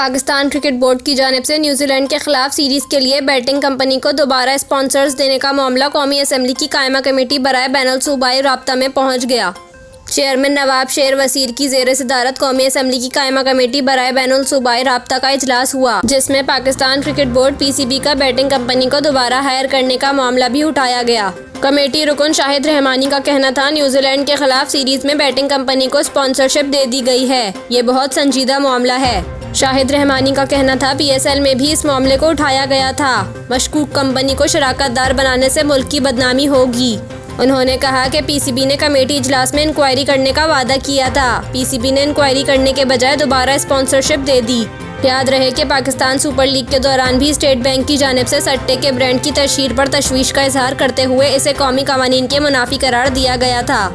Pakistan cricket board की जानिब से न्यूजीलैंड के खिलाफ सीरीज के लिए बैटिंग कंपनी को दोबारा स्पॉन्सर्स देने का मामला कौमी असम्बली की कायमा कमेटी बराए बैनुल सूबाई राब्ता में पहुंच गया। चेयरमैन नवाब शेर वसीर की ज़ेर सदारत कौमी असम्बली की कायमा कमेटी बराए बैनुल सूबाई राब्ता का इजलास हुआ, जिसमें पाकिस्तान क्रिकेट बोर्ड PCB का बैटिंग कंपनी को दोबारा हायर करने का मामला भी उठाया गया। कमेटी रुकन शाहिद रहमानी का कहना था, न्यूजीलैंड के खिलाफ सीरीज में बैटिंग कंपनी को स्पॉन्सरशिप दे दी गई है, ये बहुत संजीदा मामला है। शाहिद रहमानी का कहना था, PSL में भी इस मामले को उठाया गया था। मशकूक कंपनी को शराकतदार बनाने से मुल्क की बदनामी होगी। उन्होंने कहा कि PCB ने कमेटी इजलास में इंक्वायरी करने का वादा किया था। PCB ने इंक्वायरी करने के बजाय दोबारा स्पॉन्सरशिप दे दी। याद रहे कि पाकिस्तान सुपर लीग के दौरान भी स्टेट बैंक की जानिब से सट्टे के ब्रांड की तशहीर पर तशवीश का इजहार करते हुए इसे कौमी कवानीन के मुनाफी करार दिया गया था।